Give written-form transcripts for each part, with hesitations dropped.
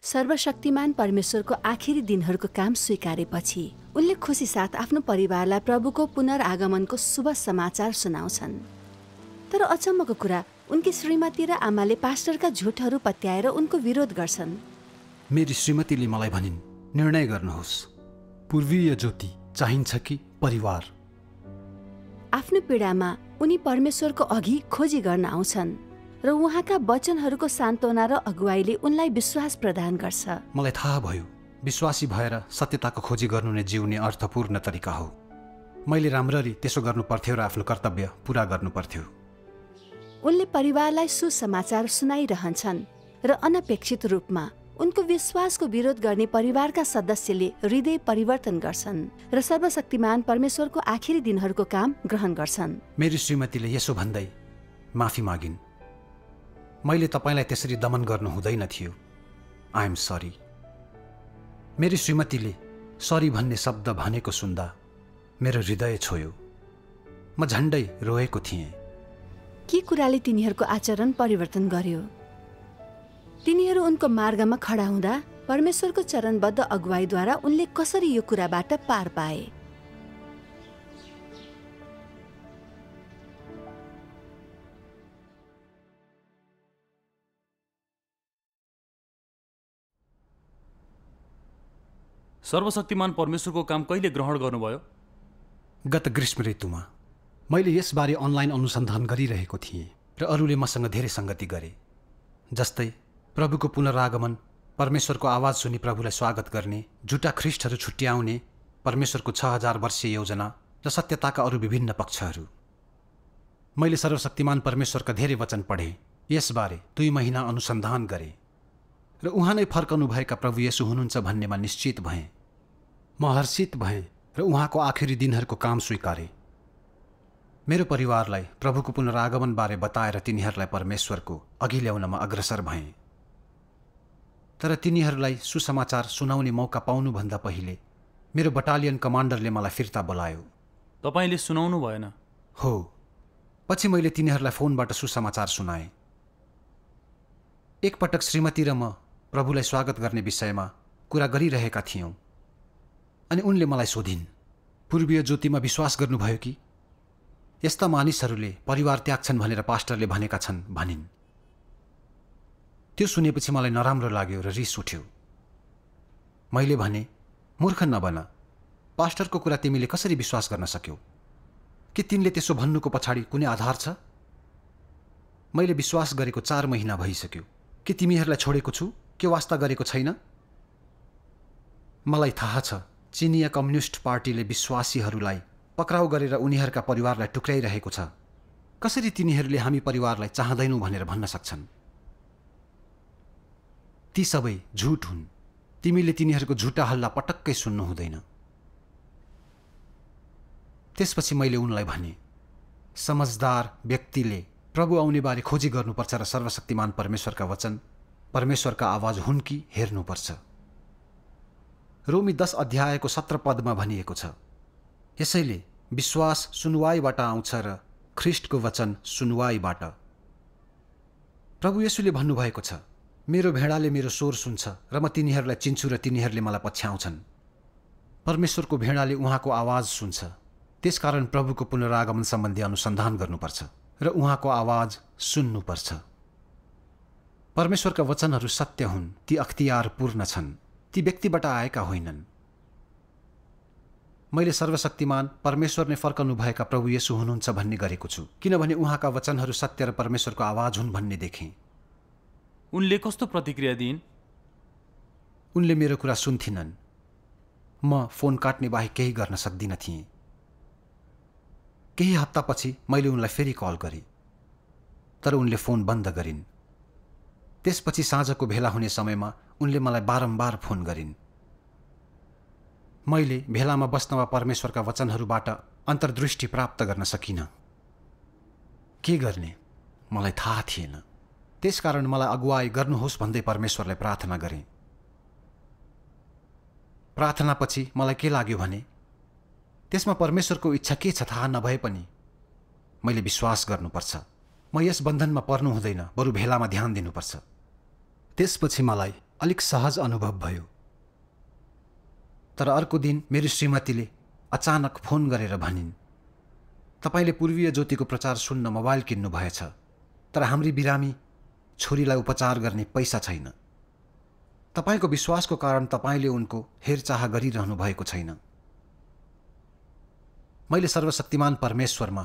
सर्वशक्तिमान परमेश्वरको आखिरी दिनहरूको काम स्वीकारेपछि उनले खुसी साथ आफ्नो परिवारलाई प्रभुको पुनरागमनको शुभ समाचार सुनाउँछन्। तर अचम्मको कुरा, उनकी श्रीमती र आमाले पास्टरका झुटहरू पत्याएर उनको विरोध गर्छन्। मेरी श्रीमतीले मलाई भनिन्, निर्णय गर्नुहोस्, पूर्वीय ज्योति चाहिन्छ कि परिवार। आफ्नो पीडामा उनी परमेश्वरको अघि खोजी गर्न आउँछन् र उहाँका वचनहरूको सान्त्वना र अगुवाईले उनलाई विश्वास प्रदान गर्छ। मलाई थाहा भयो, विश्वासी भएर सत्यताको खोजी गर्नु नै जिउने अर्थपूर्ण तरिका हो। मैले राम्ररी त्यसो गर्नु पर्थ्यो र आफ्नो कर्तव्य पूरा गर्नु पर्थ्यो। उनले परिवारलाई सुसमाचार सुनाइरहन्छन् र अनपेक्षित रूपमा उनको विश्वासको विरोध गर्ने परिवारका सदस्यले हृदय परिवर्तन गर्छन् र सर्वशक्तिमान परमेश्वरको आखिरी दिनहरूको काम ग्रहण गर्छन्। मेरी श्रीमतीले यसो भन्दै माफी मागिन्, मैले तपाईलाई त्यसरी दमन गर्नु हुँदैन थियो। I am sorry. मेरी श्रीमतीले सरी भन्ने शब्द भनेको सुन्दा मेरो हृदय छोयो। म झन्डै रोएको थिएँ। के कुराले तिनीहरूको आचरण परिवर्तन गर्यो? तिनीहरू उनको मार्गमा खडा हुँदा परमेश्वरको चरणबद्ध अगुवाईद्वारा उनले कसरी यो कुराबाट पार पाए? सर्वशक्तिमान परमेश्वरको काम कहिले ग्रहण गर्नुभयो? गत ग्रीष्म ऋतुमा। मैले यसबारे अनलाइन अनुसन्धान गरिरहेको थिएँ र अरूले मसँग धेरै सङ्गति गरे। जस्तै प्रभुको पुनरागमन, परमेश्वरको आवाज सुनि प्रभुलाई स्वागत गर्ने, झुटा ख्रिस्टहरू छुट्याउने, परमेश्वरको 6000 वर्षीय योजना र सत्यताका अरू विभिन्न पक्षहरू। मैले सर्वशक्तिमान परमेश्वरका धेरै वचन पढेँ, यसबारे 2 महिना अनुसन्धान गरेँ र उहाँ नै फर्कनुभएका प्रभु येशू हुनुहुन्छ भन्नेमा निश्चित भएँ। म हर्षित भएँ र उहाँको आखिरी दिनहरूको काम स्वीकारेँ। मेरो परिवारलाई प्रभुको पुनरागमनबारे बताएर तिनीहरूलाई परमेश्वरको अघि ल्याउनमा अग्रसर भएँ। तर तिनीहरूलाई सुसमाचार सुनाउने मौका पाउनुभन्दा पहिले मेरो बटालियन कमान्डरले मलाई फिर्ता बोलायो। तपाईँले सुनाउनु भएन? हो। पछि मैले तिनीहरूलाई फोनबाट सुसमाचार सुनाएँ। एकपटक श्रीमती र म प्रभुलाई स्वागत गर्ने विषयमा कुरा गरिरहेका थियौँ अनि उनले मलाई सोधिन्, पूर्वीय ज्योतिमा विश्वास गर्नुभयो कि? यस्ता मानिसहरूले परिवार त्याग्छन् भनेर पास्टरले भनेका छन् भनिन्। त्यो सुनेपछि मलाई नराम्रो लाग्यो र रिस उठ्यो। मैले भने, मूर्ख नबन, पास्टरको कुरा तिमीले कसरी विश्वास गर्न सक्यौ? के तिनले त्यसो भन्नुको पछाडि कुनै आधार छ? मैले विश्वास गरेको 4 महिना भइसक्यो। के तिमीहरूलाई छोडेको छु के वास्ता गरेको छैन? मलाई थाहा छ चिनिया कम्युनिस्ट पार्टीले विश्वासीहरूलाई पक्राउ गरेर उनीहरूका परिवारलाई टुक्राइरहेको छ। कसरी तिनीहरूले हामी परिवारलाई चाहँदैनौँ भनेर भन्न सक्छन्? ती सबै झुट हुन्। तिमीले तिनीहरूको झुटा हल्ला पटक्कै सुन्नु हुँदैन। त्यसपछि मैले उनलाई भने, समझदार व्यक्तिले प्रभु आउनेबारे खोजी गर्नुपर्छ र सर्वशक्तिमान परमेश्वरका वचन, परमेश्वरका आवाज हुन् कि हेर्नुपर्छ। रोमी 10 अध्यायको 17 पदमा भनिएको छ, यसैले विश्वास सुनुवाईबाट आउँछ र ख्रिस्टको वचन सुनुवाईबाट। प्रभु येशूले भन्नुभएको छ, मेरो भेडाले मेरो स्वर सुन्छ र म तिनीहरूलाई चिन्छु र तिनीहरूले मलाई पछ्याउँछन्। परमेश्वरको भेडाले उहाँको आवाज सुन्छ। त्यसकारण प्रभुको पुनरागमन सम्बन्धी अनुसन्धान गर्नुपर्छ र उहाँको आवाज सुन्नुपर्छ। परमेश्वरका वचनहरू सत्य हुन्, ती अख्तियारपूर्ण छन्, ती व्यक्तिबाट आएका होइनन्। मैले सर्वशक्तिमान परमेश्वर नै फर्कनुभएका प्रभु येशू हुनुहुन्छ भन्ने गरेको छु, किनभने उहाँका वचनहरू सत्य र परमेश्वरको आवाज हुन् भन्ने देखेँ। उनले कस्तो प्रतिक्रिया दिइन्? उनले मेरो कुरा सुन्थिनन्। म फोन काट्ने बाहेक केही गर्न सक्दिन थिएँ। केही हप्तापछि मैले उनलाई फेरि कल गरेँ, तर उनले फोन बन्द गरिन्। त्यसपछि साँझको भेला हुने समयमा उनले मलाई बारम्बार फोन गरिन्। मैले भेलामा बस्नमा परमेश्वरका वचनहरूबाट अन्तर्दृष्टि प्राप्त गर्न सकिनँ। के गर्ने मलाई थाहा थिएन। त्यसकारण मलाई अगुवाई गर्नुहोस् भन्दै परमेश्वरलाई प्रार्थना गरेँ। प्रार्थनापछि मलाई के लाग्यो भने त्यसमा परमेश्वरको इच्छा के छ थाहा नभए पनि मैले विश्वास गर्नुपर्छ। म यस बन्धनमा पर्नु हुँदैन, बरु भेलामा ध्यान दिनुपर्छ। त्यसपछि मलाई अलिक सहज अनुभव भयो। तर अर्को दिन मेरो श्रीमतीले अचानक फोन गरेर भनिन्, तपाईले पूर्वीय ज्योतिको प्रचार सुन्न मोबाइल किन्नु भएछ, तर हाम्री बिरामी छोरीलाई उपचार गर्ने पैसा छैन। तपाईको विश्वासको कारण तपाईले उनको हेरचाह गरिरहनु भएको छैन। मैले सर्वशक्तिमान परमेश्वरमा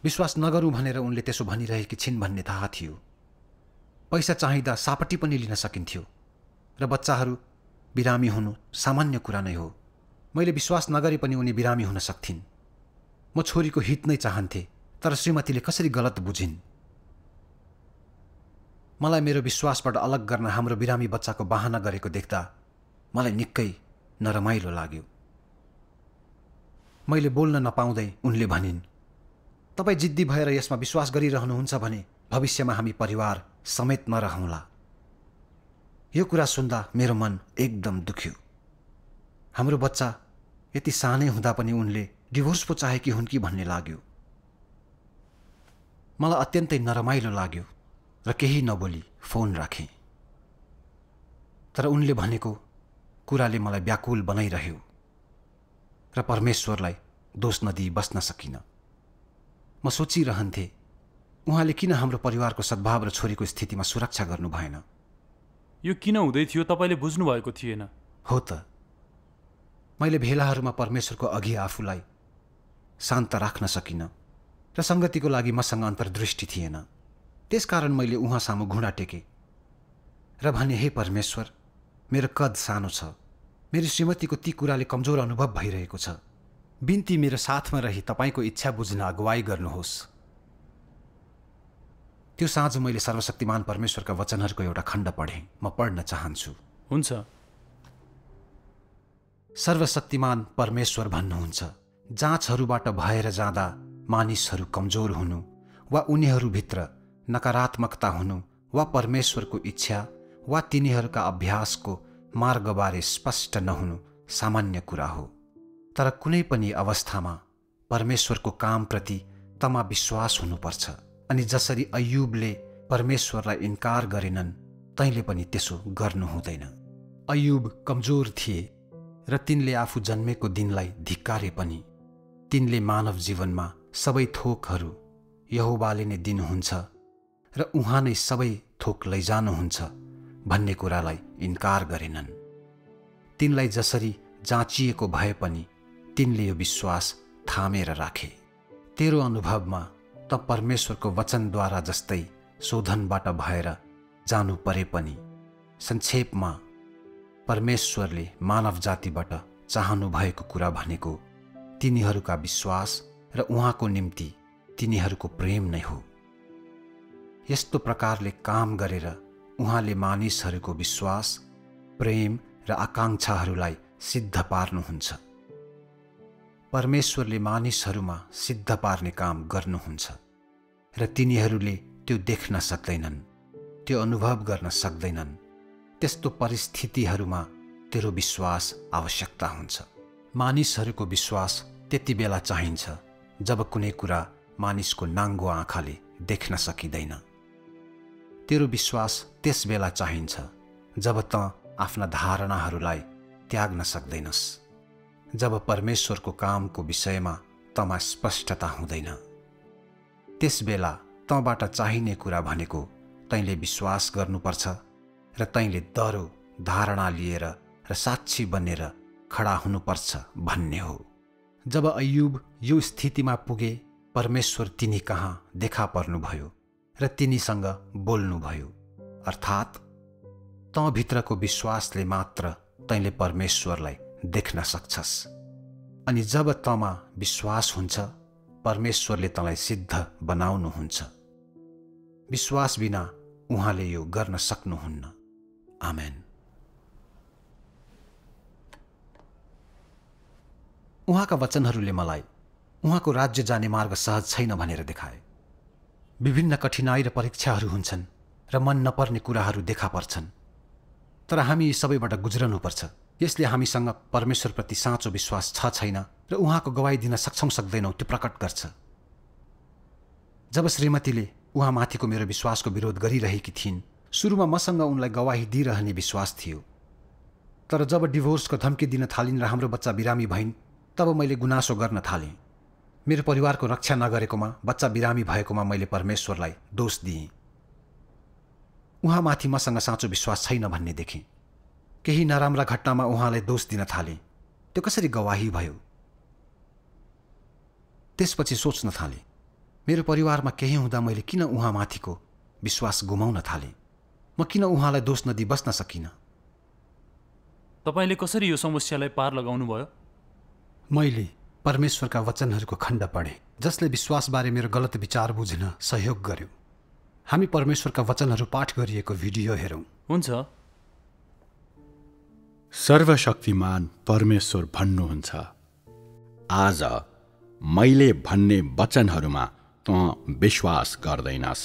विश्वास नगरौँ भनेर उनले त्यसो भनिरहेकी छिन् भन्ने थाहा थियो। पैसा चाहिँदा सापट्टि पनि लिन सकिन्थ्यो र बच्चाहरू बिरामी हुनु सामान्य कुरा नै हो। मैले विश्वास नगरे पनि उनी बिरामी हुन सक्थिन्। म छोरीको हित नै चाहन्थे, तर श्रीमतीले कसरी गलत बुझिन्। मलाई मेरो विश्वासबाट अलग गर्न हाम्रो बिरामी बच्चाको बहाना गरेको देख्दा मलाई निकै नरमाइलो लाग्यो। मैले बोल्न नपाउँदै उनले भनिन्, तपाई जिद्दी भएर यसमा विश्वास गरिरहनुहुन्छ भने भविष्यमा हामी परिवार समेत नरहौँला। यो कुरा सुन्दा मेरो मन एकदम दुख्यो। हाम्रो बच्चा यति सानै हुँदा पनि उनले डिभोर्स पो चाहेकी हुन् कि भन्ने लाग्यो। मलाई अत्यन्तै नरमाइलो लाग्यो र केही नबोली फोन राखेँ। तर उनले भनेको कुराले मलाई व्याकुल बनाइरह्यो र परमेश्वरलाई दोष नदिई बस्न सकिनँ। म सोचिरहन्थे, उहाँले किन हाम्रो परिवारको सद्भाव र छोरीको स्थितिमा सुरक्षा गर्नु भएन। यो किन हुँदै थियो तपाईले बुझ्नु भएको थिएन? हो त, मैले भेलाहरूमा परमेश्वरको अघि आफूलाई शान्त राख्न सकिनँ र संगतिको लागि मसँग अन्तर्दृष्टि थिएन। त्यसकारण मैले उहाँ सामु घुँडा टेके र भने, हे परमेश्वर, मेरो कद सानो छ, मेरो श्रीमतीको ती कुराले कमजोर अनुभव भइरहेको छ। बिन्ती मेरो साथमा रही तपाईको इच्छा बुझ्न अगुवाई गर्नुहोस्। त्यो साँझ मैले सर्वशक्तिमान परमेश्वरका वचनहरूको एउटा खण्ड पढेँ। म पढ्न चाहन्छु। हुन्छ। सर्वशक्तिमान परमेश्वर भन्नुहुन्छ, जाँचहरूबाट भएर जाँदा मानिसहरू कमजोर हुनु वा उनीहरूभित्र नकारात्मकता हुनु वा परमेश्वरको इच्छा वा तिनीहरूका अभ्यासको मार्गबारे स्पष्ट नहुनु सामान्य कुरा हो। तर कुनै पनि अवस्थामा परमेश्वरको कामप्रति तमा विश्वास हुनुपर्छ। अनि जसरी अय्युबले परमेश्वरलाई इन्कार गरेनन्, तैँले पनि त्यसो गर्नु हुँदैन। अय्युब कमजोर थिए र तिनले आफू जन्मेको दिनलाई धिक्कारे पनि। तिनले मानव जीवनमा सबै थोकहरू यहोवाले नै दिनुहुन्छ र उहाँ नै सबै थोक लैजानुहुन्छ भन्ने कुरालाई इन्कार गरेनन्। तिनलाई जसरी जाँचिएको भए पनि तिनले यो विश्वास थामेर राखे। तेरो अनुभवमा त परमेश्वरको वचनद्वारा जस्तै शोधनबाट भएर जानु परे पनि संक्षेपमा परमेश्वरले मानव जातिबाट चाहनु भएको कुरा भनेको तिनीहरूका विश्वास र उहाँको निम्ति तिनीहरूको प्रेम नै हो। यस्तो प्रकारले काम गरेर उहाँले मानिसहरूको विश्वास, प्रेम र आकांक्षाहरूलाई सिद्ध पार्नुहुन्छ। परमेश्वरले मानिसहरूमा सिद्ध पार्ने काम गर्नुहुन्छ र तिनीहरूले त्यो देख्न सक्दैनन्, त्यो अनुभव गर्न सक्दैनन्। त्यस्तो परिस्थितिहरूमा तेरो विश्वास आवश्यकता हुन्छ। मानिसहरूको विश्वास त्यति बेला चाहिन्छ जब कुनै कुरा मानिसको नाङ्गो आँखाले देख्न सकिँदैन। तेरो विश्वास त्यस बेला चाहिन्छ जब त आफ्ना धारणाहरूलाई त्याग्न सक्दैनस्, जब परमेश्वरको कामको विषयमा तमा स्पष्टता हुँदैन। त्यस बेला तँबाट चाहिने कुरा भनेको तैँले विश्वास गर्नुपर्छ र तैँले दरो धारणा लिएर र साक्षी बनेर खडा हुनुपर्छ भन्ने हो। जब अय्युब यो स्थितिमा पुगे, परमेश्वर तिनी कहाँ देखा पर्नुभयो र तिनीसँग बोल्नुभयो। अर्थात् तँभित्रको विश्वासले मात्र तैँले परमेश्वरलाई देख्न सक्छस्। अनि जब तँमा विश्वास हुन्छ, परमेश्वरले तँलाई सिद्ध बनाउनुहुन्छ। विश्वास बिना उहाँले यो गर्न सक्नुहुन्न। आमेन। उहाँका वचनहरूले मलाई उहाँको राज्य जाने मार्ग सहज छैन भनेर देखाए। विभिन्न कठिनाई र परीक्षाहरू हुन्छन् र मन नपर्ने कुराहरू देखा पर्छन्, तर हामी यी सबैबाट गुज्रनुपर्छ। यसले हामीसँग परमेश्वरप्रति साँचो विश्वास छ छैन र उहाँको गवाई दिन सक्छौँ सक्दैनौँ त्यो प्रकट गर्छ। जब श्रीमतीले उहाँमाथिको मेरो विश्वासको विरोध गरिरहेकी थिइन् सुरुमा मसँग उनलाई गवाही दिइरहने विश्वास थियो, तर जब डिभोर्सको धम्की दिन थालिन् र हाम्रो बच्चा बिरामी भइन्, तब मैले गुनासो गर्न थालेँ। मेरो परिवारको रक्षा नगरेकोमा, बच्चा बिरामी भएकोमा मैले परमेश्वरलाई दोष दिएँ। उहाँमाथि मसँग साँचो विश्वास छैन भन्ने देखेँ। केही नराम्रा घटनामा उहाँलाई दोष दिन थालेँ। त्यो कसरी गवाही भयो? त्यसपछि सोच्न थालेँ, मेरो परिवारमा केही हुँदा मैले किन उहाँमाथिको विश्वास गुमाउन थालेँ? म किन उहाँलाई दोष नदिई बस्न सकिनँ? तपाईँले कसरी यो समस्यालाई पार लगाउनु भयो? मैले परमेश्वरका वचनहरूको खण्ड पढेँ, जसले विश्वासबारे मेरो गलत विचार बुझ्न सहयोग गर्यो। हामी परमेश्वरका वचनहरू पाठ गरिएको भिडियो हेरौँ। हुन्छ। सर्वशक्तिमान परमेश्वर भन्नुहुन्छ, आज मैले भन्ने वचनहरूमा तँ विश्वास गर्दैनस्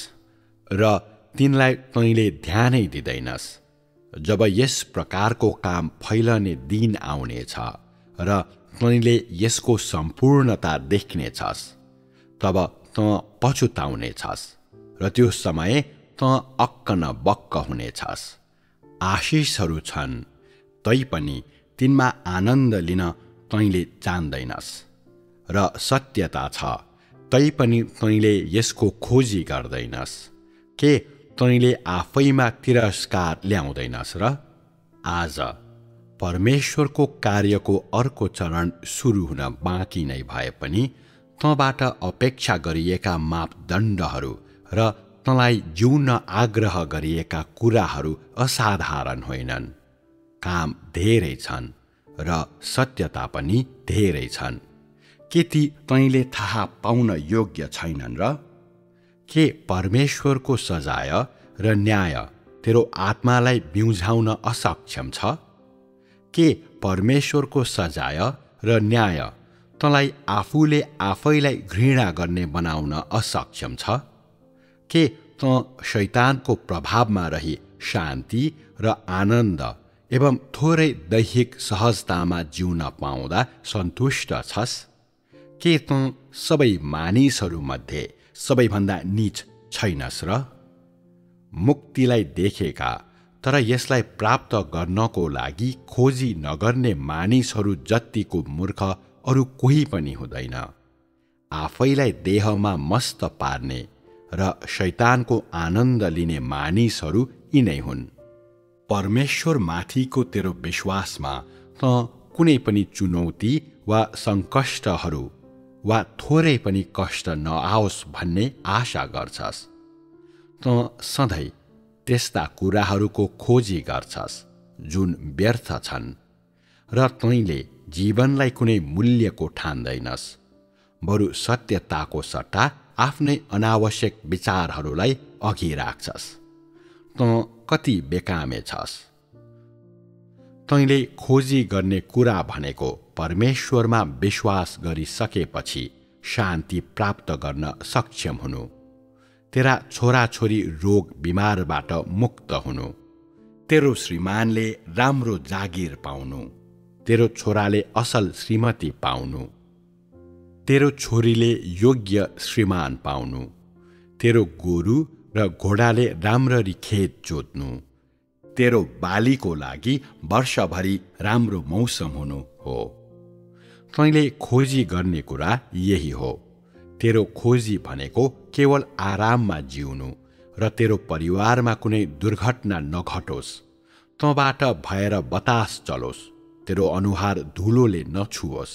र तिनलाई तैँले ध्यानै दिँदैनस्। जब यस प्रकारको काम फैलने दिन आउनेछ र तैँले यसको सम्पूर्णता देख्नेछस्, तब तँ पछुताउनेछस् र त्यो समय तँ अक्क न बक्क हुनेछस्। आशिषहरू छन्, तैपनि तिनमा आनन्द लिन तैँले जान्दैनस्, र सत्यता छ, तैपनि तैँले यसको खोजी गर्दैनस्। के तैँले आफैमा तिरस्कार ल्याउँदैनस् र? आज परमेश्वरको कार्यको अर्को चरण सुरु हुन बाँकी नै भए पनि तँबाट अपेक्षा गरिएका मापदण्डहरू र तँलाई जिउन आग्रह गरिएका कुराहरू असाधारण होइनन्। काम धेरै छन् र सत्यता पनि धेरै छन्। के ती तैँले थाहा पाउन योग्य छैनन् र? के परमेश्वरको सजाय र न्याय तेरो आत्मालाई बिउझाउन असक्षम छ? के परमेश्वरको सजाय र न्याय तँलाई आफूले आफैलाई घृणा गर्ने बनाउन असक्षम छ? के तँ शैतानको प्रभावमा रही शान्ति र आनन्द एवं थोरै दैहिक सहजतामा जिउन पाउँदा सन्तुष्ट छस्? के तँ सबै मानिसहरूमध्ये सबैभन्दा नीच छैनस् र? मुक्तिलाई देखेका तर यसलाई प्राप्त गर्नको लागि खोजी नगर्ने मानिसहरू जत्तिको मूर्ख अरू कोही पनि हुँदैन। आफैलाई देहमा मस्त पार्ने र शैतानको आनन्द लिने मानिसहरू यिनै हुन्। परमेश्वरमाथिको तेरो विश्वासमा तँ कुनै पनि चुनौती वा सङ्कष्टहरू वा थोरै पनि कष्ट नआओस् भन्ने आशा गर्छस्। तँ सधैँ त्यस्ता कुराहरूको खोजी गर्छस् जुन व्यर्थ छन् र तैँले जीवनलाई कुनै मूल्यको ठान्दैनस्, बरु सत्यताको सट्टा आफ्नै अनावश्यक विचारहरूलाई अघि राख्छस्। तँ कति बेकामे छस्। तैँले खोजी गर्ने कुरा भनेको परमेश्वरमा विश्वास गरिसकेपछि शान्ति प्राप्त गर्न सक्षम हुनु, तेरा छोराछोरी रोग बिमारबाट मुक्त हुनु, तेरो श्रीमानले राम्रो जागिर पाउनु, तेरो छोराले असल श्रीमती पाउनु, तेरो छोरीले योग्य श्रीमान पाउनु, तेरो गोरु र घोडाले राम्ररी खेत जोत्नु, तेरो बालीको लागि वर्षभरि राम्रो मौसम हुनु हो। तैँले खोजी गर्ने कुरा यही हो। तेरो खोजी भनेको केवल आराममा जिउनु र तेरो परिवारमा कुनै दुर्घटना नघटोस्, तँबाट भएर बतास चलोस्, तेरो अनुहार धुलोले नछुओस्,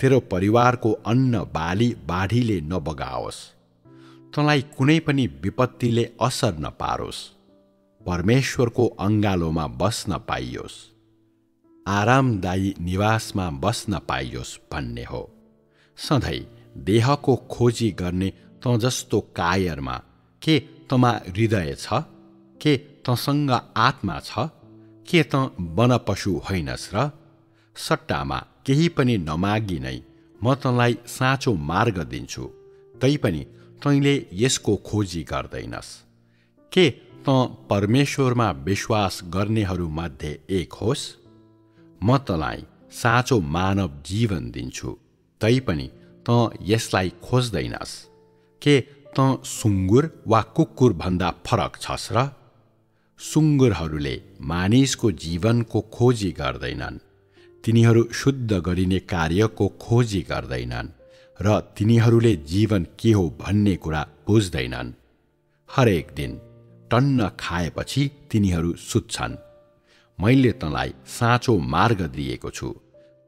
तेरो परिवारको अन्न बाली बाढीले नबगाओस्, तँलाई कुनै पनि विपत्तिले असर नपारोस्, परमेश्वरको अङ्गालोमा बस्न पाइयोस्, आरामदायी निवासमा बस्न पाइयोस् भन्ने हो। सधैँ देहको खोजी गर्ने तँ जस्तो कायरमा के तँमा हृदय छ? के तँसँग आत्मा छ? के तँ वनपशु होइनस् र? सट्टामा केही पनि नमागी नै म तँलाई साँचो मार्ग दिन्छु, तैपनि तैँले यसको खोजी गर्दैनस्। के तँ परमेश्वरमा विश्वास गर्नेहरूमध्ये एक होस्? म तँलाई साँचो मानव जीवन दिन्छु, तैपनि तँ यसलाई खोज्दैनस्। के तँ सुँगुर वा कुकुर भन्दा फरक छस् र? सुँगुरहरूले मानिसको जीवनको खोजी गर्दैनन्, तिनीहरू शुद्ध गरिने कार्यको खोजी गर्दैनन् र तिनीहरूले जीवन के हो भन्ने कुरा बुझ्दैनन्। हरेक दिन टन्न खाएपछि तिनीहरू सुत्छन्। मैले तँलाई साँचो मार्ग दिएको छु,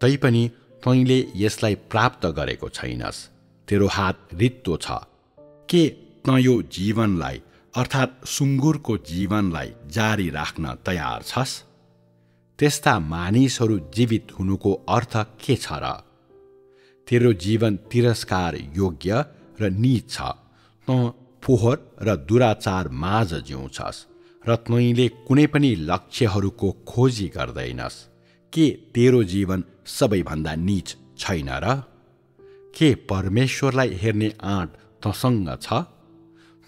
तैपनि तैँले यसलाई प्राप्त गरेको छैनस्। तेरो हात रित्तो छ। के तँ यो जीवनलाई अर्थात् सुँगुरको जीवनलाई जारी राख्न तयार छस्? त्यस्ता मानिसहरू जीवित हुनुको अर्थ के छ र? तेरो जीवन तिरस्कार योग्य र नीच छ। तँ फोहोर र दुराचार माझ जिउँछस् र तैँले कुनै पनि लक्ष्यहरूको खोजी गर्दैनस्। के तेरो जीवन सबैभन्दा नीच छैन र? के परमेश्वरलाई हेर्ने आँट तँसँग छ?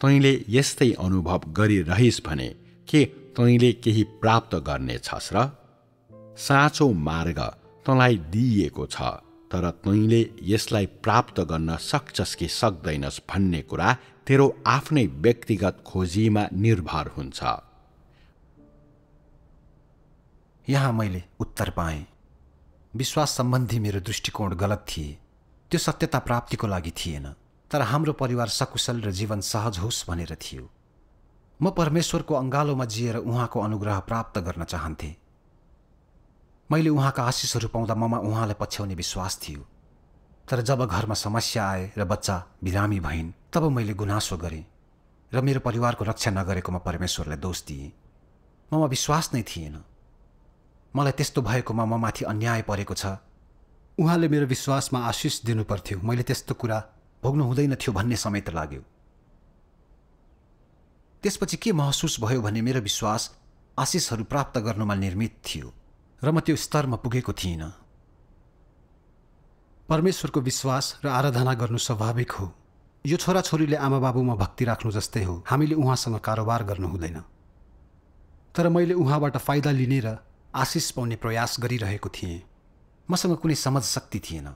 तैँले यस्तै अनुभव गरिरहिस् भने के तैँले केही प्राप्त गर्ने छस् र? साँचो मार्ग तँलाई दिइएको छ, तर तैँले यसलाई प्राप्त गर्न सक्छस् कि सक्दैनस् भन्ने कुरा तेरो आफ्नै व्यक्तिगत खोजीमा निर्भर हुन्छ। यहाँ मैले उत्तर पाएँ। विश्वास सम्बन्धी मेरो दृष्टिकोण गलत थिए। त्यो सत्यता प्राप्तिको लागि थिएन, तर हाम्रो परिवार सकुशल र जीवन सहज होस् भनेर थियो। म परमेश्वरको अङ्गालोमा जिएर उहाँको अनुग्रह प्राप्त गर्न चाहन्थेँ। मैले उहाँका आशिषहरू पाउँदा ममा उहाँलाई पछ्याउने विश्वास थियो। तर जब घरमा समस्या आए र बच्चा बिरामी भइन्, तब मैले गुनासो गरेँ र मेरो परिवारको रक्षा नगरेकोमा परमेश्वरलाई दोष दिएँ। ममा विश्वास नै थिएन। मलाई त्यस्तो भएकोमा ममाथि अन्याय परेको छ। उहाँले मेरो विश्वासमा आशिष दिनुपर्थ्यो। मैले त्यस्तो कुरा भोग्नु हुँदैन थियो भन्ने समेत लाग्यो। त्यसपछि के महसुस भयो भने मेरो विश्वास आशिषहरू प्राप्त गर्नुमा निर्मित थियो र म त्यो स्तरमा पुगेको थिइनँ। परमेश्वरको विश्वास र आराधना गर्नु स्वाभाविक हो। यो छोराछोरीले आमाबाबुमा भक्ति राख्नु जस्तै हो। हामीले उहाँसँग कारोबार गर्नु हुँदैन। तर मैले उहाँबाट फाइदा लिने र आशिष पाउने प्रयास गरिरहेको थिएँ। मसँग कुनै समझ शक्ति थिएन।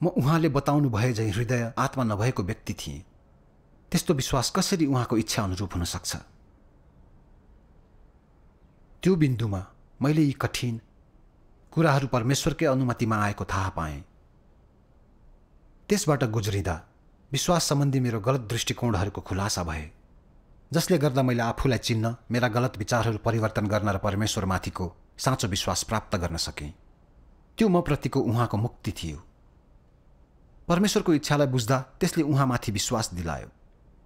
म उहाँले बताउनु भए झैँ हृदय आत्मा नभएको व्यक्ति थिएँ। त्यस्तो विश्वास कसरी उहाँको इच्छा अनुरूप हुन सक्छ? त्यो बिन्दुमा मैले यी कठिन कुराहरू परमेश्वरकै अनुमतिमा आएको थाहा पाएँ। त्यसबाट गुज्रिँदा विश्वास सम्बन्धी मेरो गलत दृष्टिकोणहरूको खुलासा भए, जसले गर्दा मैले आफूलाई चिन्न, मेरा गलत विचारहरू परिवर्तन गर्न र परमेश्वरमाथिको साँचो विश्वास प्राप्त गर्न सकेँ। त्यो म प्रतिको उहाँको मुक्ति थियो। परमेश्वरको इच्छालाई बुझ्दा त्यसले उहाँमाथि विश्वास दिलायो।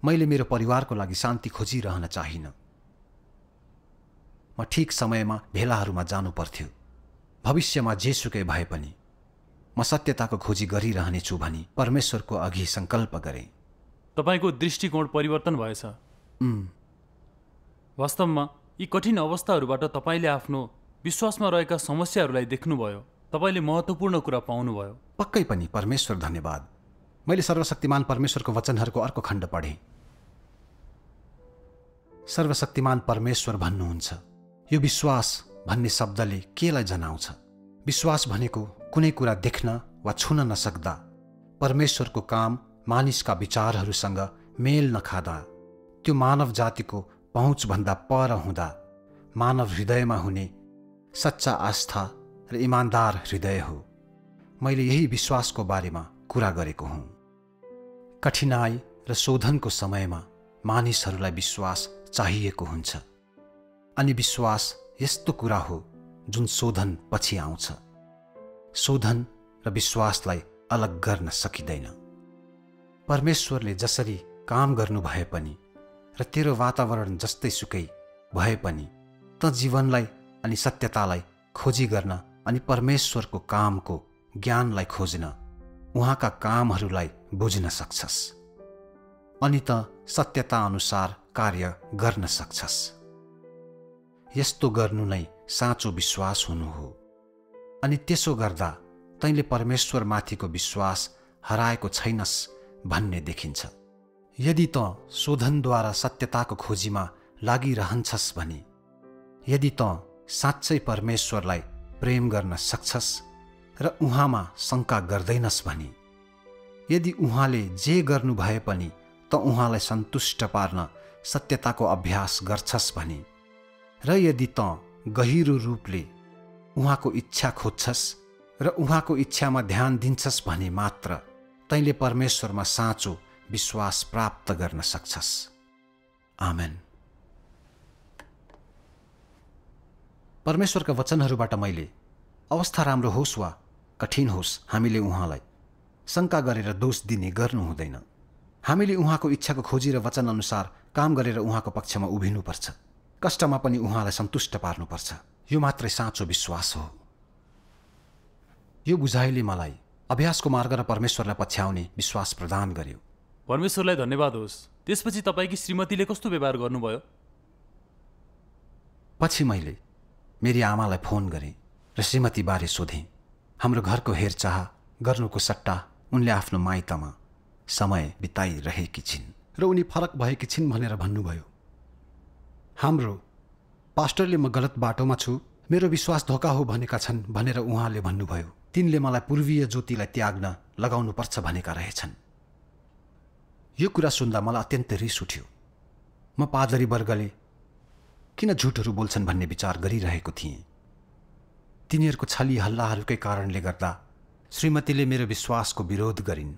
मैले मेरो परिवारको लागि शान्ति खोजिरहन चाहिनँ। म ठिक समयमा भेलाहरूमा जानु पर्थ्यो। भविष्यमा जेसुकै भए पनि म सत्यताको खोजी गरिरहनेछु भनी परमेश्वरको अघि सङ्कल्प गरेँ। तपाईँको दृष्टिकोण परिवर्तन भएछ। वास्तवमा यी कठिन अवस्थाहरूबाट तपाईँले आफ्नो विश्वासमा रहेका समस्याहरूलाई देख्नुभयो। तपाईँले महत्त्वपूर्ण कुरा पाउनुभयो। पक्कै पनि परमेश्वर धन्यवाद। मैले सर्वशक्तिमान परमेश्वरको वचनहरूको अर्को खण्ड पढेँ। सर्वशक्तिमान परमेश्वर भन्नुहुन्छ। यो विश्वास भन्ने शब्दले केलाई जनाउँछ? विश्वास भनेको कुनै कुरा देख्न वा छुन नसक्दा, परमेश्वरको काम मानिसका विचारहरूसँग मेल नखाँदा, त्यो मानव जातिको पहुँचभन्दा पर हुँदा, मानव हृदयमा हुने सच्चा आस्था र इमान्दार हृदय हो। मैले यही विश्वासको बारेमा कुरा गरेको हुँ। कठिनाई र शोधनको समयमा मानिसहरूलाई विश्वास चाहिएको हुन्छ, अनि विश्वास यस्तो कुरा हो जुन शोधन पछि आउँछ। शोधन र विश्वासलाई अलग गर्न सकिँदैन। परमेश्वरले जसरी काम गर्नु भए पनि र तेरो वातावरण जस्तै सुकै भए पनि त जीवनलाई अनि सत्यतालाई खोजी गर्न अनि परमेश्वरको कामको ज्ञानलाई खोज्न, उहाँका कामहरूलाई बुझ्न सक्छस्, अनि त सत्यता अनुसार कार्य गर्न सक्छस्। यस्तो गर्नु नै साँचो विश्वास हुनु हो। अनि त्यसो गर्दा तैँले परमेश्वरमाथिको विश्वास हराएको छैनस् भन्ने देखिन्छ। यदि त शोधनद्वारा सत्यताको खोजीमा लागिरहन्छस् भने, यदि त साँच्चै परमेश्वरलाई प्रेम गर्न सक्छस् र उहाँमा शङ्का गर्दैनस् भने, यदि उहाँले जे गर्नु भए पनि त उहाँलाई सन्तुष्ट पार्न सत्यताको अभ्यास गर्छस् भने, र यदि तँ गहिरो रूपले उहाँको इच्छा खोज्छस् र उहाँको इच्छामा ध्यान दिन्छस् भने मात्र तैँले परमेश्वरमा साँचो विश्वास प्राप्त गर्न सक्छस्। आमेन। परमेश्वरका वचनहरूबाट मैले अवस्था राम्रो होस् वा कठिन होस् हामीले उहाँलाई शङ्का गरेर दोष दिने गर्नु हुँदैन। हामीले उहाँको इच्छाको खोजी र वचन अनुसार काम गरेर उहाँको पक्षमा उभिनुपर्छ। कष्टमा पनि उहाँलाई सन्तुष्ट पार्नुपर्छ। यो मात्रै साँचो विश्वास हो। यो बुझाइले मलाई अभ्यासको मार्ग र परमेश्वरलाई पछ्याउने विश्वास प्रदान गर्यो। परमेश्वरलाई धन्यवाद होस्। त्यसपछि तपाईँकी श्रीमतीले कस्तो व्यवहार गर्नुभयो? पछि मैले मेरी आमालाई फोन गरेँ र श्रीमतीबारे सोधेँ। हाम्रो घरको हेरचाह गर्नुको सट्टा उनले आफ्नो माइतमा समय बिताइरहेकी छिन् र उनी फरक भएकी छिन् भनेर भन्नुभयो। हाम्रो पास्टरले म गलत बाटोमा छु, मेरो विश्वास धोका हो भनेका छन् भनेर उहाँले भन्नुभयो। तिनले मलाई पूर्वीय ज्योतिलाई त्याग्न लगाउनुपर्छ भनेका रहेछन्। यो कुरा सुन्दा मलाई अत्यन्तै रिस उठ्यो। म पादरी वर्गले किन झुटहरू बोल्छन् भन्ने विचार गरिरहेको थिएँ। तिनीहरूको छली हल्लाहरूकै कारणले गर्दा श्रीमतीले मेरो विश्वासको विरोध गरिन्।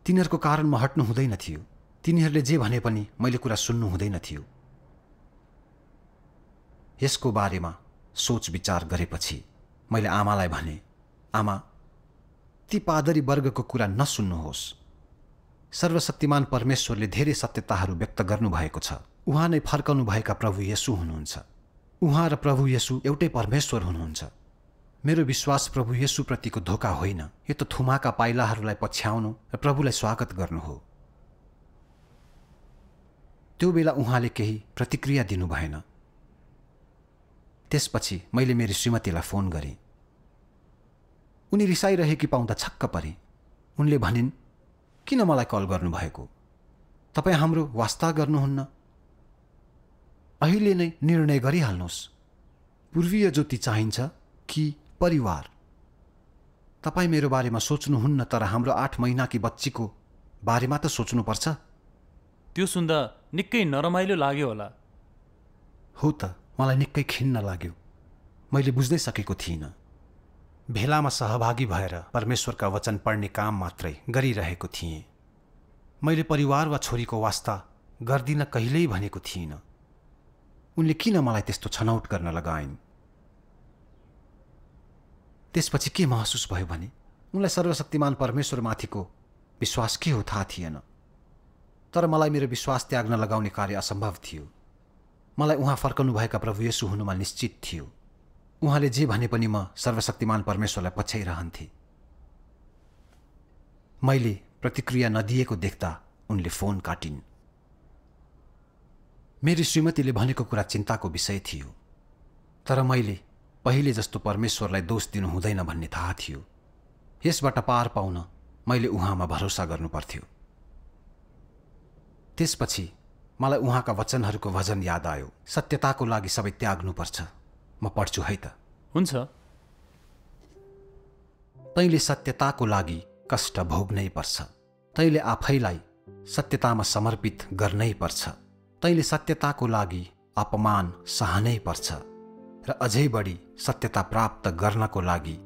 तिनीहरूको कारण म हट्नु हुँदैन थियो। तिनीहरूले जे भने पनि मैले कुरा सुन्नु हुँदैन थियो। यसको बारेमा सोच विचार गरेपछि मैले आमालाई भने, आमा, ती पादरी वर्गको कुरा नसुन्नुहोस्। सर्वशक्तिमान परमेश्वरले धेरै सत्यताहरू व्यक्त गर्नुभएको छ। उहाँ नै फर्काउनु भएका प्रभु येशू हुनुहुन्छ। उहाँ र प्रभु येशू एउटै परमेश्वर हुनुहुन्छ। मेरो विश्वास प्रभु येशूप्रतिको धोका होइन। यो त थुमाका पाइलाहरूलाई पछ्याउनु र प्रभुलाई स्वागत गर्नु हो। त्यो बेला उहाँले केही प्रतिक्रिया दिनु भएन। त्यसपछि मैले मेरी श्रीमतीलाई फोन गरेँ। उनी रिसाइरहेकी पाउँदा छक्क परे। उनले भनिन्, किन मलाई कल गर्नुभएको? तपाईँ हाम्रो वास्ता गर्नुहुन्न? अहिले नै निर्णय गरिहाल्नुहोस्। पूर्वीय ज्योति चाहिन्छ कि परिवार? तपाईँ मेरो बारेमा सोच्नुहुन्न, तर हाम्रो 8 महिनाकी बच्चीको बारेमा त सोच्नुपर्छ। त्यो सुन्दा निकै नरमाइलो लाग्यो होला। हो त, मलाई निकै खिन्न लाग्यो। मैले बुझ्नै सकेको थिइनँ। भेलामा सहभागी भएर परमेश्वरका वचन पढ्ने काम मात्रै गरिरहेको थिएँ। मैले परिवार वा छोरीको वास्ता गर्दिन कहिल्यै भनेको थिइनँ। उनले किन मलाई त्यस्तो छनौट गर्न लगाइन्? त्यसपछि के महसुस भयो भने उनलाई सर्वशक्तिमान परमेश्वरमाथिको विश्वास के हो थाहा थिएन। तर मलाई मेरो विश्वास त्याग्न लगाउने कार्य असम्भव थियो। मलाई उहाँ फर्कनु भएका प्रभु येशू हुनुमा निश्चित थियो। उहाँले जे भने पनि म सर्वशक्तिमान परमेश्वरलाई पछ्याइरहन्थे। मैले प्रतिक्रिया नदिएको देख्दा उनले फोन काटिन्। मेरी श्रीमतीले भनेको कुरा चिन्ताको विषय थियो। तर मैले पहिले जस्तो परमेश्वरलाई दोष दिनु हुँदैन भन्ने थाहा थियो। यसबाट पार पाउन मैले उहाँमा भरोसा गर्नुपर्थ्यो। त्यसपछि मलाई उहाँका वचनहरूको भजन याद आयो। सत्यताको लागि सबै त्याग्नुपर्छ। म पढ्छु है त। हुन्छ। तैँले सत्यताको लागि कष्ट भोग्नै पर्छ। तैँले आफैलाई सत्यतामा समर्पित गर्नै पर्छ। तैँले सत्यताको लागि अपमान सहनै पर्छ र अझै बढी सत्यता प्राप्त गर्नको लागि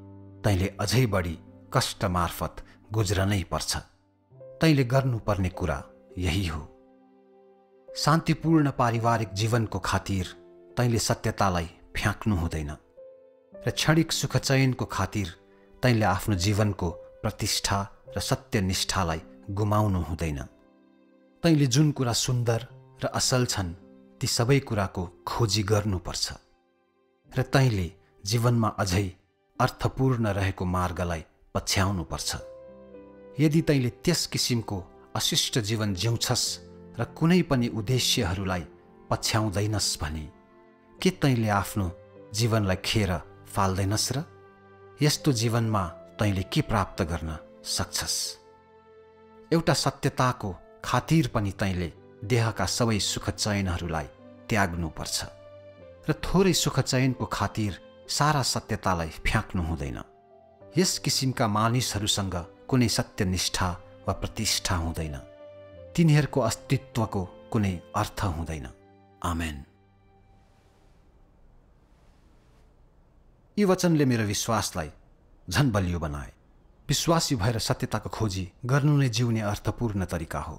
तैँले अझै बढी कष्ट मार्फत गुज्रनै पर्छ। तैँले गर्नुपर्ने कुरा यही हो। शान्तिपूर्ण पारिवारिक जीवनको खातिर तैँले सत्यतालाई फ्याँक्नु हुँदैन र क्षणिक सुखचयनको खातिर तैँले आफ्नो जीवनको प्रतिष्ठा र सत्यनिष्ठालाई गुमाउनु हुँदैन। तैँले जुन कुरा सुन्दर र असल छन् ती सबै कुराको खोजी गर्नुपर्छ र तैँले जीवनमा अझै अर्थपूर्ण रहेको मार्गलाई पछ्याउनुपर्छ। यदि तैँले त्यस किसिमको अशिष्ट जीवन जिउँछस् र कुनै पनि उद्देश्यहरूलाई पछ्याउँदैनस् भने के तैँले आफ्नो जीवनलाई खेर फाल्दैनस् र? यस्तो जीवनमा तैँले के प्राप्त गर्न सक्छस्? एउटा सत्यताको खातिर पनि तैँले देहका सबै सुखचयनहरूलाई त्याग्नुपर्छ र थोरै सुखचयनको खातिर सारा सत्यतालाई फ्याँक्नु हुँदैन। यस किसिमका मानिसहरूसँग कुनै सत्यनिष्ठा वा प्रतिष्ठा हुँदैन। तिनीहरूको अस्तित्वको कुनै अर्थ हुँदैन। आमेन। यी वचनले मेरो विश्वासलाई झन बलियो बनाए। विश्वासी भएर सत्यताको खोजी गर्नु नै जिउने अर्थपूर्ण तरिका हो।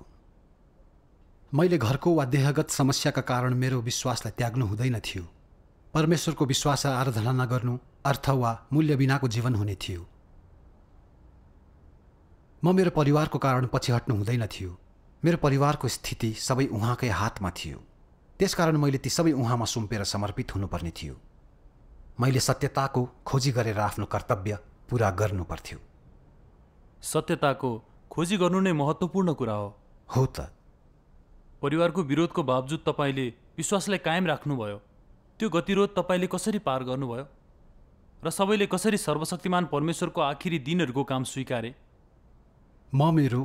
मैले घरको वा देहगत समस्याका कारण मेरो विश्वासलाई त्याग्नु हुँदैन थियो। परमेश्वरको विश्वास र आराधना नगर्नु अर्थ वा मूल्य बिनाको जीवन हुने थियो। म मेरो परिवारको कारण पछि हट्नु हुँदैन थियो। मेरो परिवारको स्थिति सबै उहाँकै हातमा थियो। त्यसकारण मैले ती सबै उहाँमा सुम्पेर समर्पित हुनुपर्ने थियो। मैले सत्यताको खोजी गरेर आफ्नो कर्तव्य पूरा गर्नु पर्थ्यो। सत्यताको खोजी गर्नु नै महत्त्वपूर्ण कुरा हो त। परिवारको विरोधको बावजुद तपाईँले विश्वासलाई कायम राख्नुभयो। त्यो गतिरोध तपाईँले कसरी पार गर्नुभयो र सबैले कसरी सर्वशक्तिमान परमेश्वरको आखिरी दिनहरूको काम स्वीकारे? म मेरो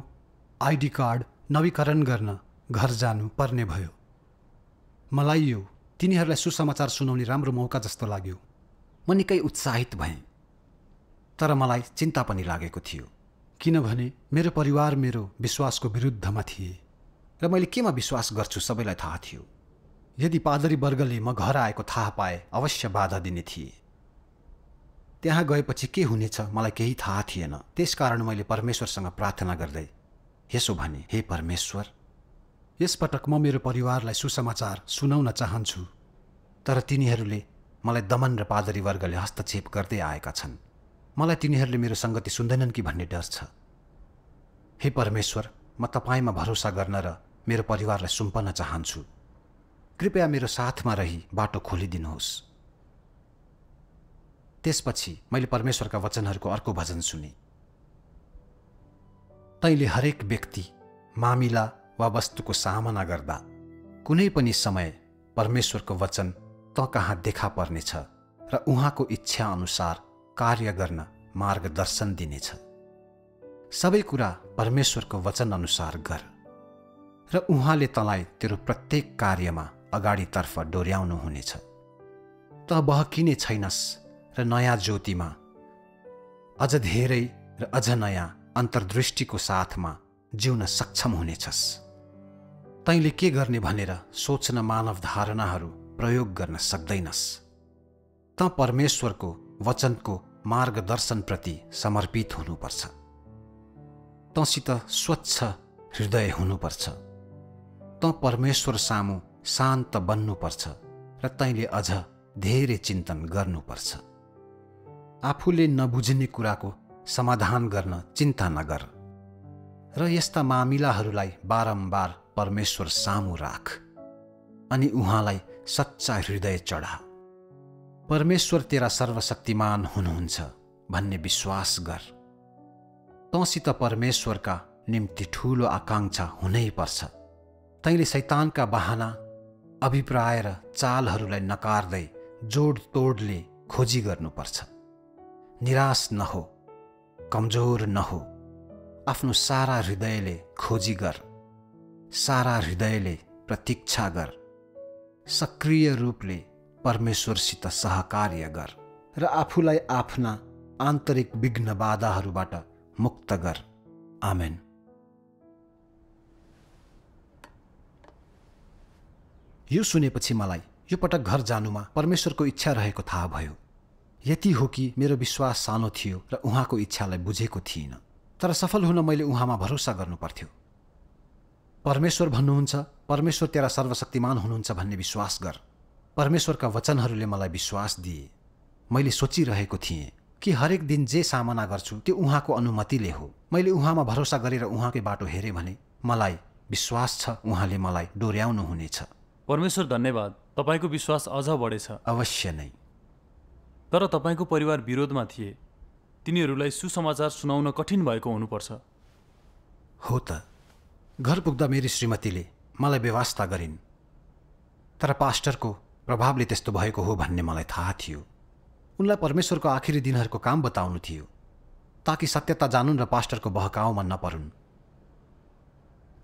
आइडी कार्ड नवीकरण गर्न घर जानु पर्ने भयो। मलाई यो तिनीहरूलाई सुसमाचार सुनाउने राम्रो मौका जस्तो लाग्यो। म निकै उत्साहित भएँ, तर मलाई चिन्ता पनि लागेको थियो, किनभने मेरो परिवार मेरो विश्वासको विरुद्धमा थिए र मैले केमा विश्वास गर्छु सबैलाई थाहा थियो। यदि पादरी वर्गले म घर आएको थाहा पाए अवश्य बाधा दिने थिए। त्यहाँ गएपछि के हुनेछ मलाई केही थाहा थिएन। त्यसकारण मैले परमेश्वरसँग प्रार्थना गर्दै यसो भने, हे परमेश्वर, यसपटक म मेरो परिवारलाई सुसमाचार सुनाउन चाहन्छु, तर तिनीहरूले मलाई दमन र पादरी वर्गले हस्तक्षेप गर्दै आएका छन्। मलाई तिनीहरूले मेरो सङ्गति सुन्दैनन् कि भन्ने डर छ। हे परमेश्वर, म तपाईँमा भरोसा गर्न र मेरो परिवारलाई सुम्पन चाहन्छु। कृपया मेरो साथमा रही बाटो खोलिदिनुहोस्। त्यसपछि मैले परमेश्वरका वचनहरूको अर्को भजन सुने। तैँले हरेक व्यक्ति, मामिला वा वस्तुको सामना गर्दा कुनै पनि समय परमेश्वरको वचन त कहाँ देखा पर्नेछ र उहाँको इच्छा अनुसार कार्य गर्न मार्गदर्शन दिनेछ। सबै कुरा परमेश्वरको वचन अनुसार गर र उहाँले तँलाई तेरो प्रत्येक कार्यमा अगाडितर्फ डोर्याउनु हुनेछ। त बहकिने छैनस् र नयाँ ज्योतिमा अझ धेरै र अझ नयाँ अन्तर्दृष्टिको साथमा जिउन सक्षम हुनेछस्। तैँले के गर्ने भनेर सोच्न मानव धारणाहरू प्रयोग गर्न सक्दैनस्। त परमेश्वरको वचनको मार्गदर्शनप्रति समर्पित हुनुपर्छ। तँसित स्वच्छ हृदय हुनुपर्छ। त परमेश्वर सामु शान्त बन्नुपर्छ र तैँले अझ धेरै चिन्तन गर्नुपर्छ। आफूले नबुझ्ने कुराको समाधान गर्न चिन्ता नगर र यस्ता मामिलाहरूलाई बारम्बार परमेश्वर सामु राख अनि उहाँलाई सच्चा हृदय चढा। परमेश्वर तेरा सर्वशक्तिमान हुनुहुन्छ भन्ने विश्वास गर। तँसित परमेश्वरका निम्ति ठूलो आकांक्षा हुनै पर्छ। तैँले शैतानका बहाना, अभिप्राय र चालहरूलाई नकार्दै जोडतोडले खोजी गर्नुपर्छ। निराश नहो, कमजोर नहो। आफ्नो सारा हृदयले खोजी गर, सारा हृदयले प्रतीक्षा गर। सक्रिय रूपले परमेश्वरसित सहकार्य गर र आफूलाई आफ्ना आन्तरिक विघ्न बाधाहरूबाट मुक्त गर। आमेन। यो सुनेपछि मलाई यो पटक घर जानुमा परमेश्वरको इच्छा रहेको थाहा भयो। यति हो कि मेरो विश्वास सानो थियो र उहाँको इच्छालाई बुझेको थिइनँ, तर सफल हुन मैले उहाँमा भरोसा गर्नु पर्थ्यो। परमेश्वर भन्नुहुन्छ, परमेश्वर तेरा सर्वशक्तिमान हुनुहुन्छ भन्ने विश्वास गर। परमेश्वरका वचनहरूले मलाई विश्वास दिए। मैले सोचिरहेको थिएँ कि हरेक दिन जे सामना गर्छु त्यो उहाँको अनुमतिले हो। मैले उहाँमा भरोसा गरेर उहाँकै बाटो हेरेँ भने मलाई विश्वास छ उहाँले मलाई डोर्याउनु हुनेछ। परमेश्वर धन्यवाद, तपाईँको विश्वास अझ बढेछ। अवश्य नै। तर तपाईँको परिवार विरोधमा थिए। तिनीहरूलाई सुसमाचार सुनाउन कठिन भएको हुनुपर्छ। हो त। घर पुग्दा मेरी श्रीमतीले मलाई व्यवस्था गरिन्, तर पास्टरको प्रभावले त्यस्तो भएको हो भन्ने मलाई थाहा थियो। उनलाई परमेश्वरको आखिरी दिनहरूको काम बताउनु थियो ताकि सत्यता जानुन् र पास्टरको बहकाउमा नपरुन्।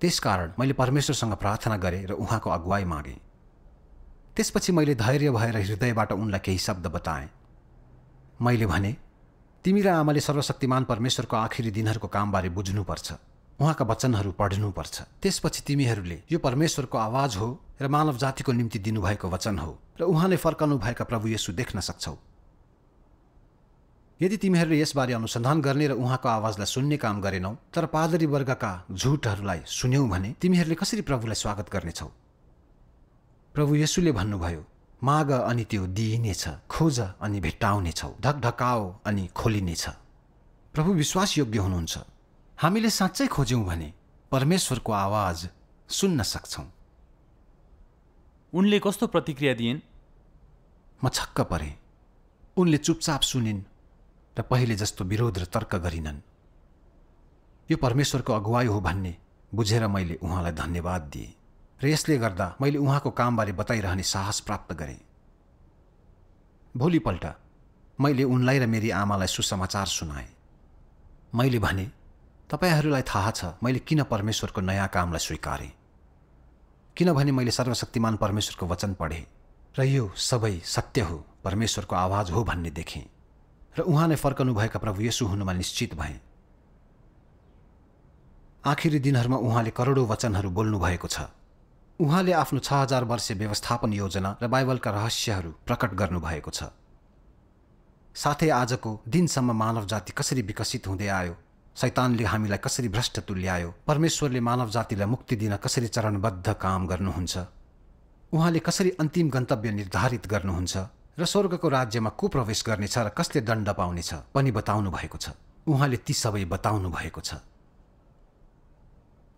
त्यसकारण मैले परमेश्वरसँग प्रार्थना गरेँ र उहाँको अगुवाई मागेँ। त्यसपछि मैले धैर्य भएर हृदयबाट उनलाई केही शब्द बताएँ। मैले भने, तिमी र आमाले सर्वशक्तिमान परमेश्वरको आखिरी दिनहरूको कामबारे बुझ्नुपर्छ, उहाँका वचनहरू पढ्नुपर्छ। त्यसपछि तिमीहरूले यो परमेश्वरको आवाज हो र मानव जातिको निम्ति दिनुभएको वचन हो र उहाँले फर्कनु भएका प्रभु येशू देख्न सक्छौ। यदि तिमीहरूले यसबारे अनुसन्धान गर्ने र उहाँको आवाजलाई सुन्ने काम गरेनौ तर पादरी वर्गका झुटहरूलाई सुन्यौ भने तिमीहरूले कसरी प्रभुलाई स्वागत गर्नेछौ? प्रभु येशूले भन्नुभयो, माग अनि त्यो दिइनेछ, खोज अनि भेट्टाउनेछौ, ढकढकाओ अनि खोलिनेछ। प्रभु विश्वासयोग्य हुनुहुन्छ। हामीले साँच्चै खोज्यौँ भने परमेश्वरको आवाज सुन्न सक्छौँ। उनले कस्तो प्रतिक्रिया दिइन्? म छक्क परेँ। उनले चुपचाप सुनिन् र पहिले जस्तो विरोध र तर्क गरिनन्। यो परमेश्वरको अगुवाई हो भन्ने बुझेर मैले उहाँलाई धन्यवाद दिएँ र यसले गर्दा मैले उहाँको कामबारे बताइरहने साहस प्राप्त गरेँ। भोलिपल्ट मैले उनलाई र मेरी आमालाई सुसमाचार सुनाएँ। मैले भने, तपाईहरूलाई थाहा छ मैले किन परमेश्वरको नयाँ कामलाई स्वीकारेँ। किनभने मैले सर्वशक्तिमान परमेश्वरको वचन पढेँ र यो सबै सत्य हो, परमेश्वरको आवाज हो भन्ने देखेँ र उहाँले फर्कनुभएका प्रभु येशू हुनुमा निश्चित भएँ। आखिरी दिनहरूमा उहाँले करोडौँ वचनहरू बोल्नुभएको छ। उहाँले आफ्नो 6000 वर्षे व्यवस्थापन योजना र बाइबलका रहस्यहरू प्रकट गर्नुभएको छ। साथै आजको दिनसम्म मानव जाति कसरी विकसित हुँदै आयो, शैतानले हामीलाई कसरी भ्रष्ट तुल्यायो, परमेश्वरले मानव जातिलाई मुक्ति दिन कसरी चरणबद्ध काम गर्नुहुन्छ, उहाँले कसरी अन्तिम गन्तव्य निर्धारित गर्नुहुन्छ र स्वर्गको राज्यमा को प्रवेश गर्नेछ र कसले दण्ड पाउनेछ पनि बताउनु भएको छ। उहाँले ती सबै बताउनु भएको छ।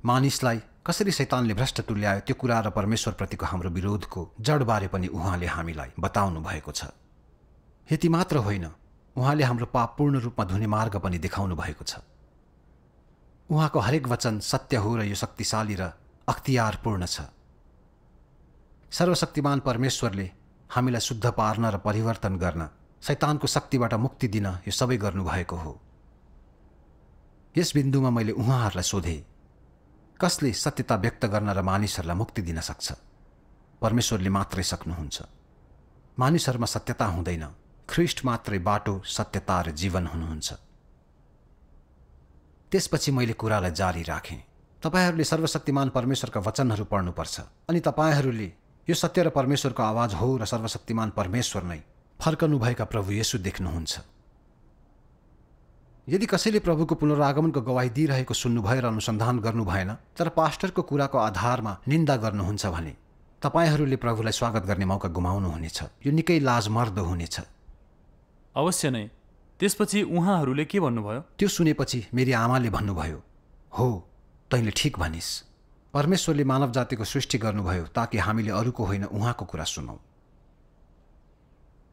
मानिसलाई कसरी शैतानले भ्रष्ट तुल्यायो त्यो कुरा र परमेश्वरप्रतिको हाम्रो विरोधको जडबारे पनि उहाँले हामीलाई बताउनु भएको छ। यति मात्र होइन, उहाँले हाम्रो पाप पूर्ण रूपमा धुने मार्ग पनि देखाउनु भएको छ। उहाँको हरेक वचन सत्य हो र यो शक्तिशाली र अख्तियारपूर्ण छ। सर्वशक्तिमान परमेश्वरले हामीलाई शुद्ध पार्न र परिवर्तन गर्न, शैतानको शक्तिबाट मुक्ति दिन यो सबै गर्नुभएको हो। यस बिन्दुमा मैले उहाँहरूलाई सोधेँ, कसले सत्यता व्यक्त गर्न र मानिसहरूलाई मुक्ति दिन सक्छ? परमेश्वरले मात्रै सक्नुहुन्छ। मानिसहरूमा सत्यता हुँदैन, ख्रीष्ट मात्रै बाटो, सत्यता र जीवन हुनुहुन्छ। त्यसपछि मैले कुरालाई जारी राखेँ। तपाईहरूले सर्वशक्तिमान परमेश्वरका वचनहरू पढ्नुपर्छ अनि तपाईहरूले यो सत्य र परमेश्वरको आवाज हो र सर्वशक्तिमान परमेश्वर नै फर्कनुभएका प्रभु येशू देख्नुहुन्छ। यदि कसैले प्रभुको पुनरागमनको गवाही दिइरहेको सुन्नुभयो र अनुसन्धान गर्नु भएन तर पास्टरको कुराको आधारमा निन्दा गर्नुहुन्छ भने तपाईहरूले प्रभुलाई स्वागत गर्ने मौका गुमाउनुहुनेछ। यो निकै लाजमर्दो हुनेछ। अवश्य नै। त्यसपछि उहाँहरूले के भन्नुभयो? त्यो सुनेपछि मेरी आमाले भन्नुभयो, हो तैँले ठिक भनिस्। परमेश्वरले मानव जातिको सृष्टि गर्नुभयो ताकि हामीले अरूको होइन उहाँको कुरा सुनौँ।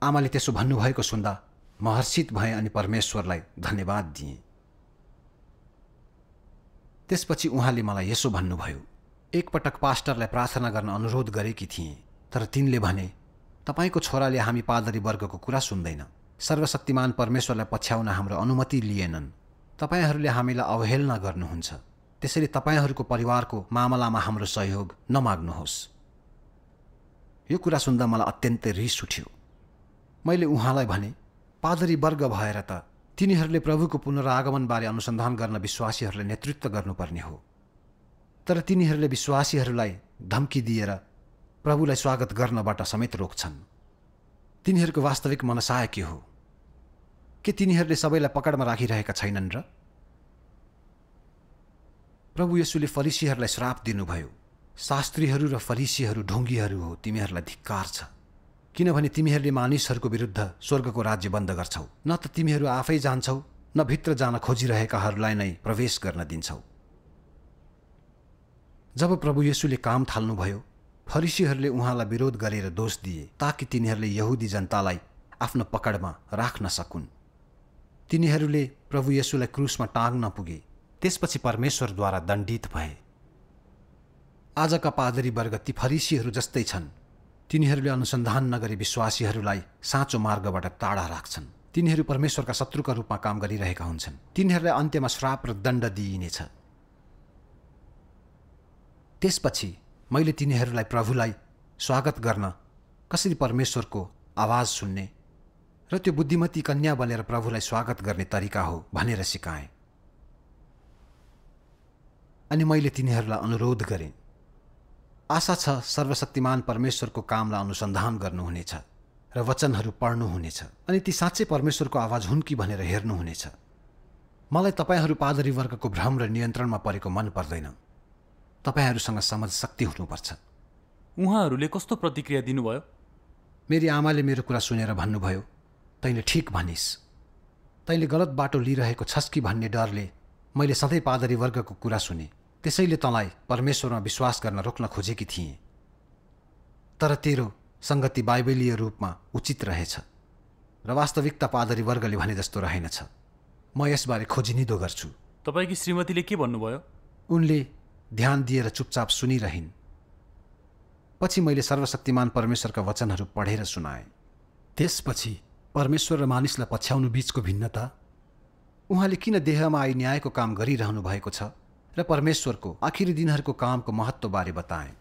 आमाले त्यसो भन्नुभएको सुन्दा म हर्षित भएँ अनि परमेश्वरलाई धन्यवाद दिएँ। त्यसपछि उहाँले मलाई यसो भन्नुभयो, एकपटक पास्टरलाई प्रार्थना गर्न अनुरोध गरेकी थिएँ तर तिनले भने, तपाईँको छोराले हामी पादरी वर्गको कुरा सुन्दैन, सर्वशक्तिमान परमेश्वरलाई पछ्याउन हाम्रो अनुमति लिएनन्, तपाईँहरूले हामीलाई अवहेलना गर्नुहुन्छ, त्यसैले तपाईँहरूको परिवारको मामलामा हाम्रो सहयोग नमाग्नुहोस्। यो कुरा सुन्दा मलाई अत्यन्तै रिस उठ्यो। मैले उहाँलाई भने, पादरी वर्ग भएर त तिनीहरूले प्रभुको पुनरागमनबारे अनुसन्धान गर्न विश्वासीहरूलाई नेतृत्व गर्नुपर्ने हो, तर तिनीहरूले विश्वासीहरूलाई धम्की दिएर प्रभुलाई स्वागत गर्नबाट समेत रोक्छन्। तिनीहरूको वास्तविक मनसाय के हो? के तिनीहरूले सबैलाई पकडमा राखिरहेका छैनन् र? प्रभु येशूले फरिसीहरूलाई श्राप दिनुभयो, शास्त्रीहरू र फरिसीहरू ढोंगीहरू हो, तिमीहरूलाई धिक्कार छ, किनभने तिमीहरूले मानिसहरूको विरुद्ध स्वर्गको राज्य बन्द गर्छौ। न त तिमीहरू आफै जान्छौ न भित्र जान खोजिरहेकाहरूलाई नै प्रवेश गर्न दिन्छौ। जब प्रभु येशूले काम थाल्नुभयो फरिसीहरूले उहाँलाई विरोध गरेर दोष दिए ताकि तिनीहरूले यहुदी जनतालाई आफ्नो पकडमा राख्न सकुन्। तिनीहरूले प्रभु येशूलाई क्रुसमा टाँग्न पुगे, त्यसपछि परमेश्वरद्वारा दण्डित भए। आजका पादरी वर्ग ती फरिसीहरू जस्तै छन्। तिनीहरूले अनुसन्धान नगरी विश्वासीहरूलाई साँचो मार्गबाट टाढा राख्छन्। तिनीहरू परमेश्वरका शत्रुका रूपमा काम गरिरहेका हुन्छन्। तिनीहरूलाई अन्त्यमा श्राप र दण्ड दिइनेछ। त्यसपछि मैले तिनीहरूलाई प्रभुलाई स्वागत गर्न कसरी परमेश्वरको आवाज सुन्ने र त्यो बुद्धिमती कन्या बनेर प्रभुलाई स्वागत गर्ने तरिका हो भनेर सिकाएँ। अनि मैले तिनीहरूलाई अनुरोध गरेँ, आशा छ सर्वशक्तिमान परमेश्वरको कामलाई अनुसन्धान गर्नुहुनेछ र वचनहरू पढ्नुहुनेछ अनि ती साँच्चै परमेश्वरको आवाज हुन् कि भनेर हेर्नुहुनेछ। मलाई तपाईँहरू पादरी वर्गको भ्रम र नियन्त्रणमा परेको मन पर्दैन। तपाईँहरूसँग समझ शक्ति हुनुपर्छ। उहाँहरूले कस्तो प्रतिक्रिया दिनुभयो? मेरी आमाले मेरो कुरा सुनेर भन्नुभयो, तैँले ठिक भनिस्, तैँले गलत बाटो लिइरहेको छस् कि भन्ने डरले मैले सधैँ पादरी वर्गको कुरा सुने, त्यसैले तँलाई परमेश्वरमा विश्वास गर्न रोक्न खोजेकी थिएँ। तर तेरो सङ्गति बाइबलीय रूपमा उचित रहेछ र वास्तविकता पादरी वर्गले भने जस्तो रहेनछ। म यसबारे खोजिनिदो गर्छु। तपाईँकी श्रीमतीले के भन्नुभयो? उनले ध्यान दिएर चुपचाप सुनिरहन्। पछि मैले सर्वशक्तिमान परमेश्वरका वचनहरू पढेर सुनाएँ। त्यसपछि परमेश्वर र मानिसलाई पछ्याउनु बीचको भिन्नता, उहाँले किन देहमा आई न्यायको काम गरिरहनु भएको छ र परमेश्वरको आखिरी दिनहरूको कामको महत्त्वबारे बताएँ।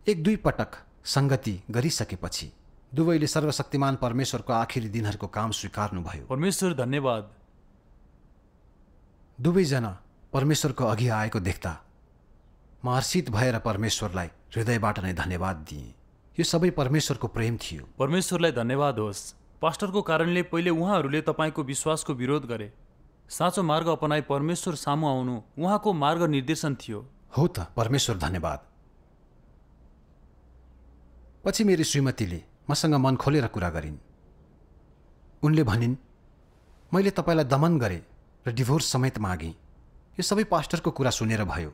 1-2 पटक सङ्गति गरिसकेपछि दुवैले सर्वशक्तिमान परमेश्वरको आखिरी दिनहरूको काम स्वीकार्नुभयो। परमेश्वर धन्यवाद। दुवैजना परमेश्वरको अघि आएको देख्दा म हर्षित भएर परमेश्वरलाई हृदयबाट नै धन्यवाद दिएँ। यो सबै परमेश्वरको प्रेम थियो। परमेश्वरलाई धन्यवाद होस्। पास्टरको कारणले पहिले उहाँहरूले तपाईँको विश्वासको विरोध गरे। साँचो मार्ग अपनाई परमेश्वर सामु आउनु उहाँको मार्ग निर्देशन थियो। हो त, परमेश्वर धन्यवाद। पछि मेरी श्रीमतीले मसँग मन खोलेर कुरा गरिन्। उनले भनिन्, मैले तपाईँलाई दमन गरेँ र डिभोर्स समेत मागेँ। यो सबै पास्टरको कुरा सुनेर भयो।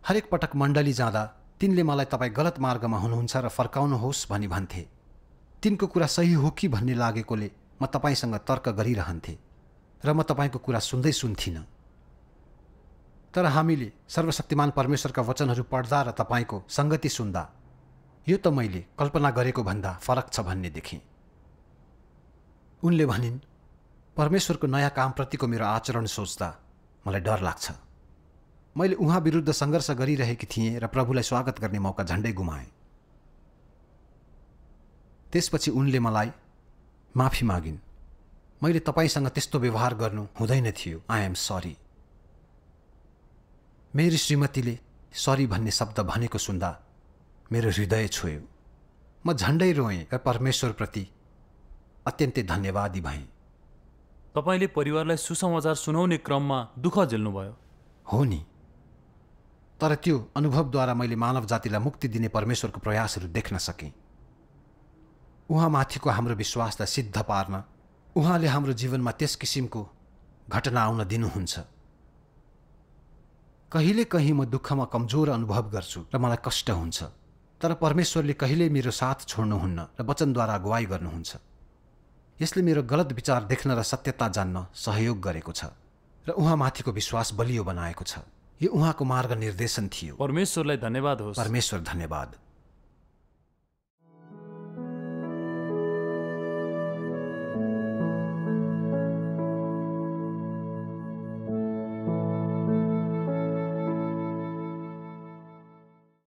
हरेक पटक मण्डली जाँदा तिनले मलाई तपाईँ गलत मार्गमा हुनुहुन्छ र फर्काउनुहोस् भनी भन्थे। तिनको कुरा सही हो कि भन्ने लागेकोले म तपाईँसँग तर्क गरिरहन्थेँ र म तपाईँको कुरा सुन्थिनँ। तर हामीले सर्वशक्तिमान परमेश्वरका वचनहरू पढ्दा र तपाईँको सङ्गति सुन्दा यो त मैले कल्पना गरेको भन्दा फरक छ भन्ने देखेँ। उनले भनिन्, परमेश्वरको नयाँ कामप्रतिको मेरो आचरण सोच्दा मलाई डर लाग्छ। मैले उहाँ विरुद्ध सङ्घर्ष गरिरहेकी थिएँ र प्रभुलाई स्वागत गर्ने मौका झन्डै गुमाएँ। त्यसपछि उनले मलाई माफी मागिन्। मैले तपाईँसँग त्यस्तो व्यवहार गर्नु हुँदैन थियो। I am sorry. मेरी श्रीमतीले सरी भन्ने शब्द भनेको सुन्दा मेरो हृदय छोयो। म झन्डै रोएँ र परमेश्वरप्रति अत्यन्तै धन्यवादी भएँ। तपाईँले परिवारलाई सुसमाचार सुनाउने क्रममा दुःख झेल्नुभयो। हो नि, तर त्यो अनुभवद्वारा मैले मानव जातिलाई मुक्ति दिने परमेश्वरको प्रयासहरू देख्न सकेँ। उहाँमाथिको हाम्रो विश्वासलाई सिद्ध पार्न उहाँले हाम्रो जीवनमा त्यस किसिमको घटना आउन दिनुहुन्छ। कहिलेकहीँ म दुःखमा कमजोर अनुभव गर्छु र मलाई कष्ट हुन्छ, तर परमेश्वरले कहिल्यै मेरो साथ छोड्नुहुन्न र वचनद्वारा अगुवाई गर्नुहुन्छ। यसले मेरो गलत विचार देख्न र सत्यता जान्न सहयोग गरेको छ र उहाँमाथिको विश्वास बलियो बनाएको छ। यो उहाँको मार्ग निर्देशन थियो। परमेश्वरलाई धन्यवाद होस्। परमेश्वर धन्यवाद।